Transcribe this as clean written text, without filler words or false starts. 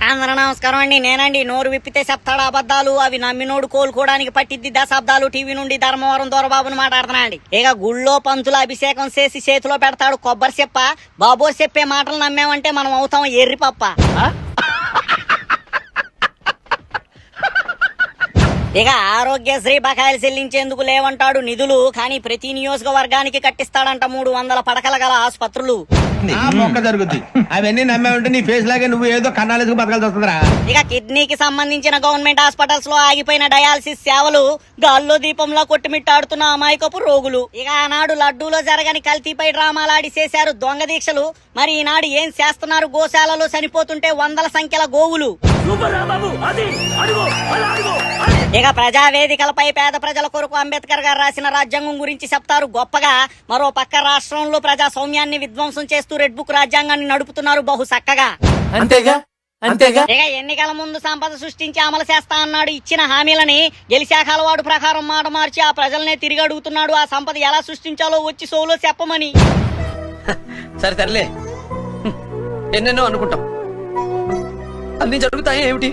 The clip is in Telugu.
అందరూ నమస్కారం అండి. నేనండి నోరు విప్పితే చెప్తాడు అబద్ధాలు, అవి నమ్మినోడు కోలుకోవడానికి పట్టిద్ది దశాబ్దాలు. టీవీ నుండి ధర్మవరం దొరబాబుని మాట్లాడుతున్నా అండి. ఇక గుళ్ళో పంతుల అభిషేకం చేసి చేతిలో పెడతాడు కొబ్బరి చెప్ప. బాబో చెప్పే మాటలు నమ్మామంటే మనం అవుతాం ఎర్రి పప్ప. ఇక ఆరోగ్యశ్రీ బకాయిలు చెల్లించేందుకు లేవంటాడు నిధులు, కానీ ప్రతి నియోజకవర్గానికి కట్టిస్తాడంట 300 పడకల గల ఆసుపత్రులు. మొక్క జరుగుద్ది అవన్నీ నమ్మే ఉంటే నీ ఫేస్ లాగే నువ్వు ఏదో కన్నాలేసుకు బతకాల్సి వస్తుందిరా. ఇక కిడ్నీకి సంబంధించిన గవర్నమెంట్ హాస్పిటల్స్ లో ఆగిపోయిన డయాలసిస్ సేవలు గాల్లో దీపంలో కొట్టుమిట్టాడుతున్న అమాయకపు రోగులు. ఇక ఆనాడు లడ్డూలో జరగని కల్తీపై డ్రామాలాడి చేశారు దొంగ దీక్షలు. మరి ఈనాడు ఏం చేస్తున్నారు? గోశాలలో చనిపోతుంటే వందల సంఖ్యల గోవులు. ఇక ప్రజావేదికలపై పేద ప్రజల కొరకు అంబేద్కర్ గారు రాసిన రాజ్యాంగం గురించి చెప్తారు గొప్పగా. మరో పక్క రాష్ట్రంలో ప్రజాస్వామ్యాన్ని విధ్వంసం చేస్తూ రెడ్ బుక్ రాజ్యాంగాన్ని నడుపుతున్నారు బహు చక్కగా. అంతేగా అంతేగా. ఇక ఎన్నికల ముందు సంపద సృష్టించి అమలు చేస్తా అన్నాడు ఇచ్చిన హామీలని. గెలిచాక అలవాటు ప్రకారం మాట మార్చి ఆ ప్రజలనే తిరిగి అడుగుతున్నాడు ఆ సంపద ఎలా సృష్టించాలో వచ్చి సోలో చెప్పమని. సరే తరలే, ఎన్నెన్నో అనుకుంటాం, అన్ని జరుగుతాయి ఏమిటి?